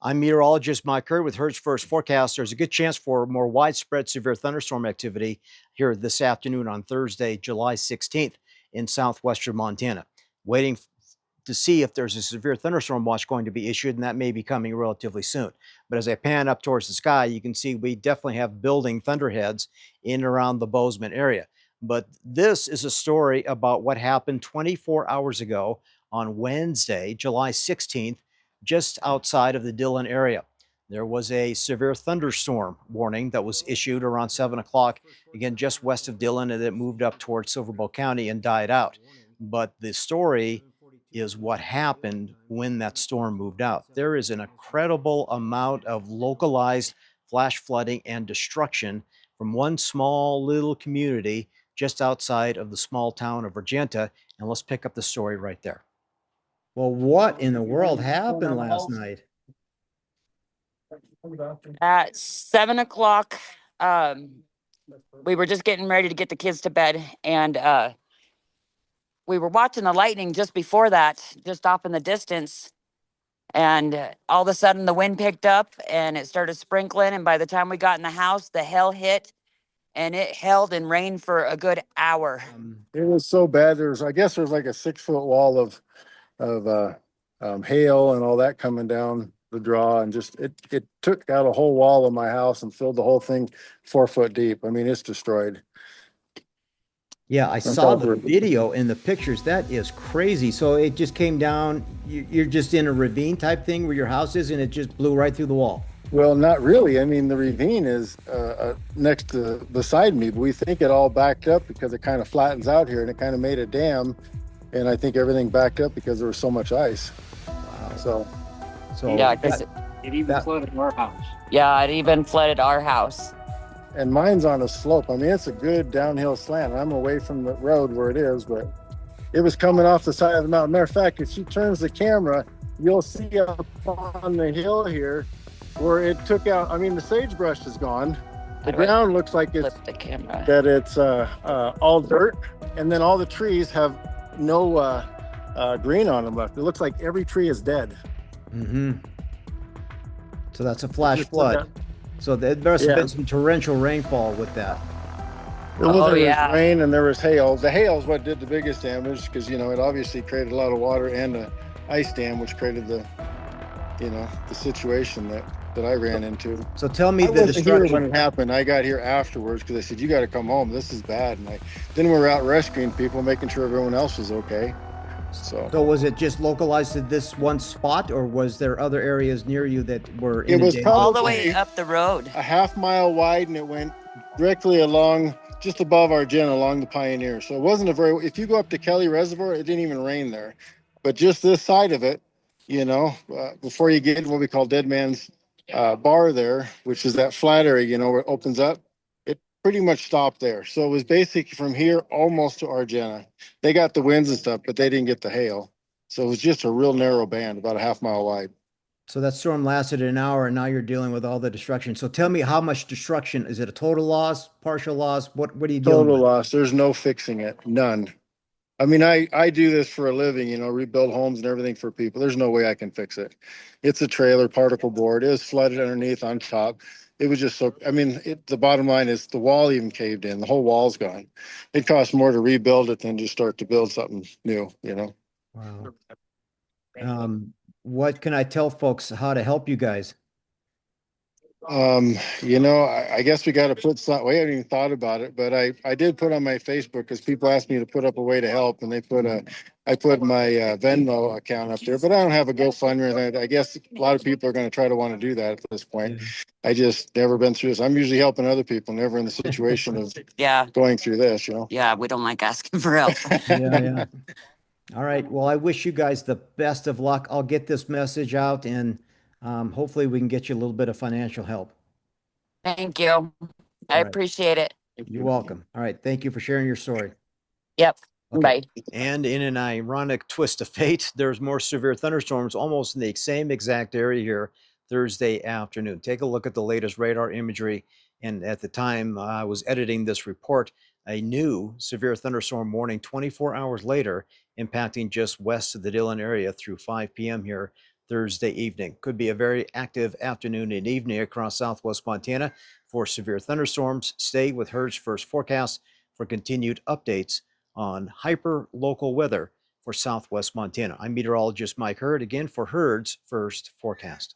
I'm meteorologist Mike Currie with Hertz First Forecast. There's a good chance for more widespread severe thunderstorm activity here this afternoon on Thursday, July 16th in southwestern Montana. Waiting to see if there's a severe thunderstorm watch going to be issued, and that may be coming relatively soon. But as I pan up towards the sky, you can see we definitely have building thunderheads in and around the Bozeman area. But this is a story about what happened 24 hours ago on Wednesday, July 16th, just outside of the Dillon area. There was a severe thunderstorm warning that was issued around 7 o'clock, again, just west of Dillon, and it moved up towards Silver Bow County and died out. But the story is what happened when that storm moved out. There is an incredible amount of localized flash flooding and destruction from one small little community just outside of the small town of Argenta. And let's pick up the story right there. Well, what in the world happened last night? At 7 o'clock, we were just getting ready to get the kids to bed, and we were watching the lightning just before that, just off in the distance. And all of a sudden, the wind picked up and it started sprinkling. And by the time we got in the house, the hail hit, and it held and rained for a good hour. It was so bad. I guess there's like a 6-foot wall of hail and all that coming down the draw, and just it took out a whole wall of my house and filled the whole thing 4 foot deep. I mean, it's destroyed. Yeah, I saw the video and the pictures. That is crazy. So it just came down. You're just in a ravine type thing where your house is, and it just blew right through the wall. Well, not really. I mean, the ravine is next to beside me, but we think it all backed up because it kind of flattens out here, and it kind of made a dam. And I think everything backed up because there was so much ice. Wow. So yeah, it even flooded our house. Yeah, it even flooded our house. And mine's on a slope. I mean, it's a good downhill slant. I'm away from the road where it is, but it was coming off the side of the mountain. Matter of fact, if she turns the camera, you'll see up on the hill here where it took out. I mean, the sagebrush is gone. The ground looks like it's all dirt, and then all the trees have no green on them left. It looks like every tree is dead. Mm-hmm. So that's a flash flood. So there must have been some torrential rainfall with that. There was rain and there was hail. The hail is what did the biggest damage because, it obviously created a lot of water and an ice dam, which created the situation that I ran into. So tell me the destruction. When it happened, I got here afterwards because I said, you got to come home. This is bad. And then we were out rescuing people, making sure everyone else was okay. So was it just localized to this one spot, or was there other areas near you that were inundated? It was all the way up the road. A half-mile wide, and it went directly along, just above Argenta, along the Pioneer. So it wasn't if you go up to Kelly Reservoir, it didn't even rain there. But just this side of it, before you get what we call Dead Man's Bar there, which is that flat area, where it opens up, it pretty much stopped there. So it was basically from here almost to Argenta. They got the winds and stuff, but they didn't get the hail. So it was just a real narrow band, about a half-mile wide. So that storm lasted an hour, and now you're dealing with all the destruction. So tell me, how much destruction? Is it a total loss, partial loss? What are you dealing with? Total loss. There's no fixing it. None. I mean, I do this for a living, rebuild homes and everything for people. There's no way I can fix it. It's a trailer, particle board. It was flooded underneath, on top. It was just the bottom line is the wall even caved in. The whole wall's gone. It costs more to rebuild it than just start to build something new, Wow. What can I tell folks how to help you guys? I guess we got to put some, we haven't even thought about it, but I did put on my Facebook because people asked me to put up a way to help, and I put my Venmo account up there, but I don't have a GoFundMe or anything. I guess a lot of people are going to try to want to do that at this point. Yeah. I just never been through this. I'm usually helping other people, never in the situation of going through this, Yeah, we don't like asking for help. Yeah. All right. Well, I wish you guys the best of luck. I'll get this message out, and hopefully we can get you a little bit of financial help. Thank you. I appreciate it. You're welcome. All right. Thank you for sharing your story. Yep. Okay. Bye. And in an ironic twist of fate, there's more severe thunderstorms almost in the same exact area here Thursday afternoon. Take a look at the latest radar imagery. And at the time I was editing this report, a new severe thunderstorm warning 24 hours later, impacting just west of the Dillon area through 5 p.m. here Thursday evening. Could be a very active afternoon and evening across southwest Montana for severe thunderstorms. Stay with HER's first forecast for continued updates on hyper local weather for southwest Montana. I'm meteorologist Mike Currie again for HER's first forecast.